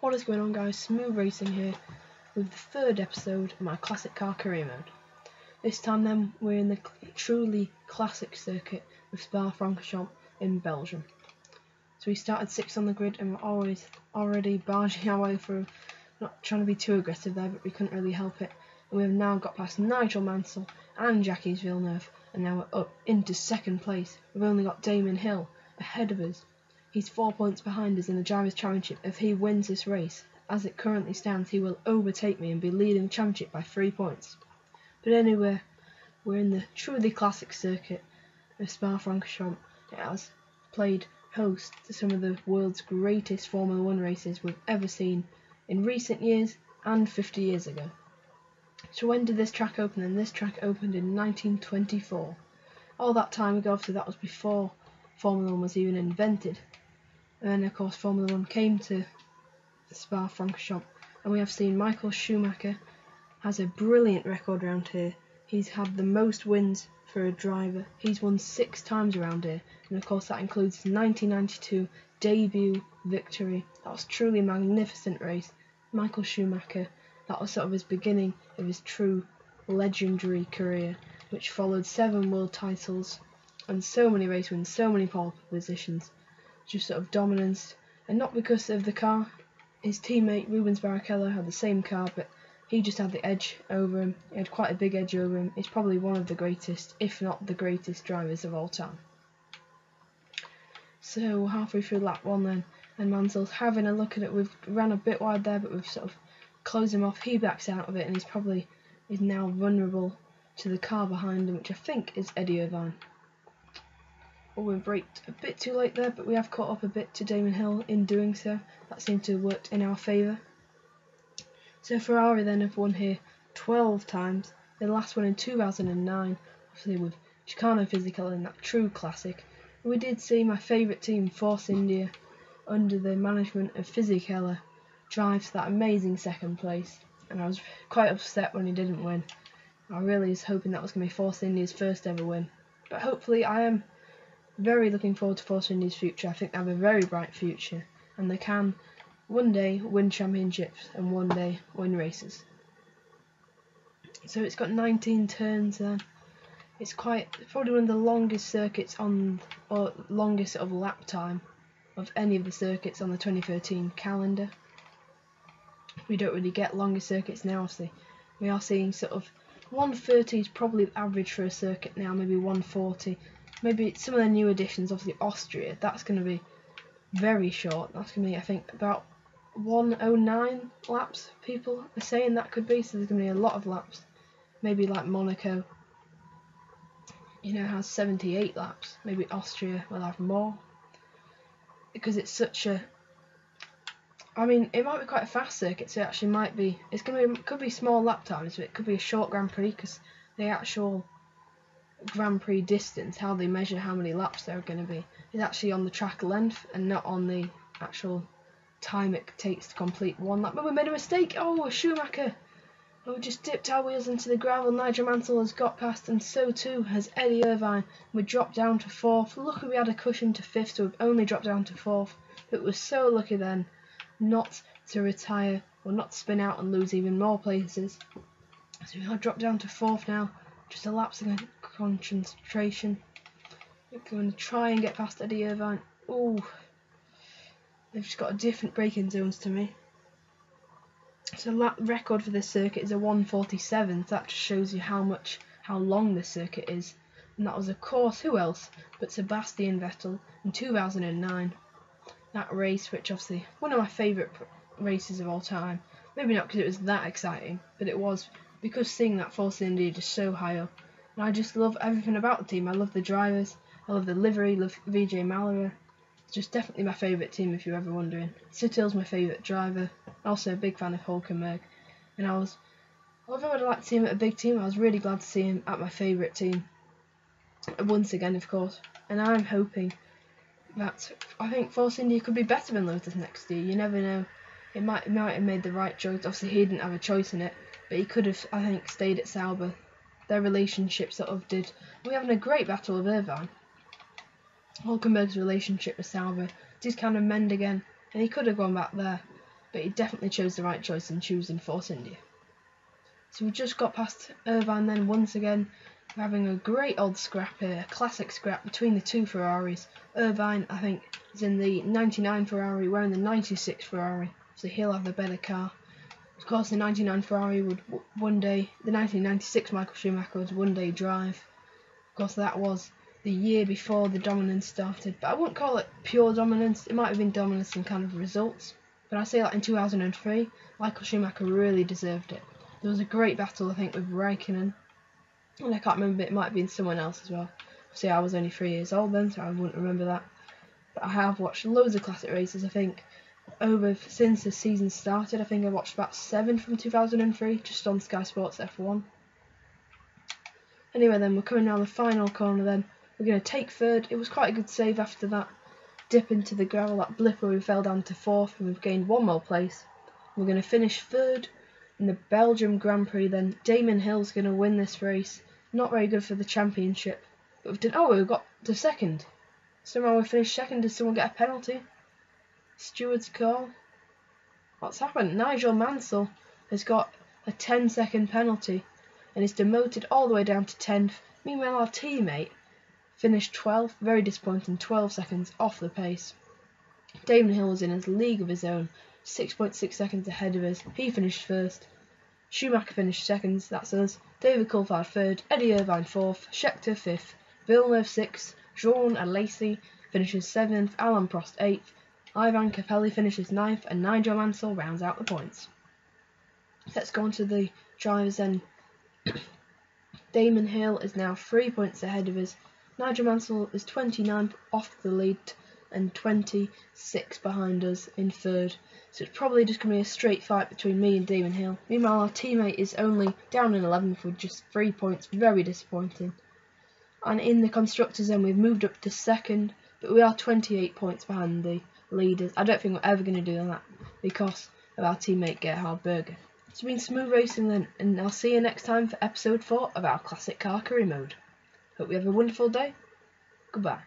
What is going on, guys? Smooth Racing here with the third episode of my classic car career mode. This time then we're in the truly classic circuit of Spa-Francorchamps in Belgium. So we started 6th on the grid and we're already barging our way through, not trying to be too aggressive there, but we couldn't really help it. And we have now got past Nigel Mansell and Jacques Villeneuve, and now we're up into 2nd place. We've only got Damon Hill ahead of us. He's 4 points behind us in the Drivers' Championship. If he wins this race, as it currently stands, he will overtake me and be leading the championship by 3 points. But anyway, we're in the truly classic circuit of Spa-Francorchamps. It has played host to some of the world's greatest Formula 1 races we've ever seen in recent years and 50 years ago. So when did this track open? And this track opened in 1924. All that time ago, obviously that was before Formula 1 was even invented. And then of course Formula 1 came to Spa-Francorchamps, and we have seen Michael Schumacher has a brilliant record around here. He's had the most wins for a driver. He's won 6 times around here, and of course that includes his 1992 debut victory. That was truly a magnificent race. Michael Schumacher, that was sort of his beginning of his true legendary career, which followed 7 world titles and so many race wins, so many pole positions. Just sort of dominance, and not because of the car. His teammate Rubens Barrichello had the same car, but he just had the edge over him. He had quite a big edge over him. He's probably one of the greatest, if not the greatest, drivers of all time. So halfway through lap 1 then, and Mansell's having a look at it. We've ran a bit wide there, but we've sort of closed him off. He backs out of it, and he's now vulnerable to the car behind him, which I think is Eddie Irvine. Well, we braked a bit too late there, but we have caught up a bit to Damon Hill in doing so. That seemed to have worked in our favour. So Ferrari then have won here 12 times. The last one in 2009, obviously with Chicano Physical in that true classic. And we did see my favourite team, Force India, under the management of Fisichella, drive to that amazing 2nd place. And I was quite upset when he didn't win. I really was hoping that was going to be Force India's first ever win. But hopefully I am very looking forward to Force India's future. I think they have a very bright future, and they can one day win championships and one day win races. So it's got 19 turns then. It's probably one of the longest circuits or longest sort of lap time of any of the circuits on the 2013 calendar. We don't really get longer circuits now, obviously. We are seeing sort of 130 is probably the average for a circuit now, maybe 140. Maybe some of the new additions, obviously Austria, that's going to be very short. That's going to be, I think, about 109 laps, people are saying that could be, so there's going to be a lot of laps. Maybe like Monaco, has 78 laps. Maybe Austria will have more, because it's such a, it might be quite a fast circuit, so it actually could be small lap times, but it could be a short Grand Prix, because the actual Grand Prix distance, how they measure how many laps there are going to be, is actually on the track length and not on the actual time it takes to complete one lap. But we made a mistake. Oh, Schumacher! We just dipped our wheels into the gravel. Nigel Mansell has got past, and so too has Eddie Irvine. We dropped down to 4th. Luckily we had a cushion to 5th, so we've only dropped down to 4th. But we're so lucky then not to retire or not to spin out and lose even more places. So we've dropped down to 4th now. Just a lapse of concentration. We're going to try and get past Eddie Irvine. Oh, they've just got different braking zones to me. So lap record for this circuit is a 1:47. So that just shows you how long this circuit is. And that was, of course, who else but Sebastian Vettel in 2009. That race, which obviously one of my favourite races of all time. Maybe not because it was that exciting, but it was because seeing that Force India just so high up. And I just love everything about the team. I love the drivers, I love the livery, love Vijay Mallya. It's just definitely my favourite team, if you're ever wondering. Sutill's my favourite driver. Also a big fan of Hulkenberg. And although I'd like to see him at a big team, I was really glad to see him at my favourite team. Once again, of course. And I'm hoping that, I think Force India could be better than Lotus next year. You never know. It might have made the right choice. Obviously he didn't have a choice in it, but he could have, I think, stayed at Sauber. Their relationship sort of did. We're having a great battle with Irvine. Hulkenberg's relationship with Sauber did kind of mend again, and he could have gone back there. but he definitely chose the right choice in choosing Force India. So we just got past Irvine then once again. We're having a great old scrap here, a classic scrap between the two Ferraris. Irvine, I think, is in the 99 Ferrari, we're in the 96 Ferrari, so he'll have the better car. Of course, the 99 Ferrari would one day, the 1996 Michael Schumacher would one day drive. Of course, that was the year before the dominance started, but I wouldn't call it pure dominance. It might have been dominance in kind of results, but I say that in 2003, Michael Schumacher really deserved it. There was a great battle, I think, with Raikkonen, and I can't remember, it might have been someone else as well. See, I was only 3 years old then, so I wouldn't remember that. But I have watched loads of classic races, I think, since the season started. I think I watched about 7 from 2003, just on Sky Sports F1. Anyway then, we're coming down the final corner then. We're going to take third. It was quite a good save after that dip into the gravel, that blip where we fell down to 4th, and we've gained 1 more place. We're going to finish 3rd in the Belgium Grand Prix then. Damon Hill's going to win this race. Not very good for the championship. But we've got to 2nd. Somehow we finished 2nd. Did someone get a penalty? Steward's call. What's happened? Nigel Mansell has got a 10-second penalty and is demoted all the way down to 10th. Meanwhile, our teammate finished 12th. Very disappointing. 12 seconds off the pace. Damon Hill was in his league of his own. 6.6 seconds ahead of us. He finished 1st. Schumacher finished 2nd. That's us. David Coulthard 3rd. Eddie Irvine 4th. Scheckter 5th. Villeneuve 6th. Jean Alesi finishes 7th. Alain Prost 8th. Ivan Capelli finishes 9th. And Nigel Mansell rounds out the points. Let's go on to the drivers then. Damon Hill is now 3 points ahead of us. Nigel Mansell is 29 off the lead and 26 behind us in 3rd. So it's probably just going to be a straight fight between me and Damon Hill. Meanwhile, our teammate is only down in 11th with just 3 points. Very disappointing. And in the Constructors then, we've moved up to 2nd, but we are 28 points behind the leaders. I don't think we're ever going to do that because of our teammate Gerhard Berger. It's been smooth racing then, and I'll see you next time for episode 4 of our Classic Car Career Mode. Hope you have a wonderful day. Goodbye.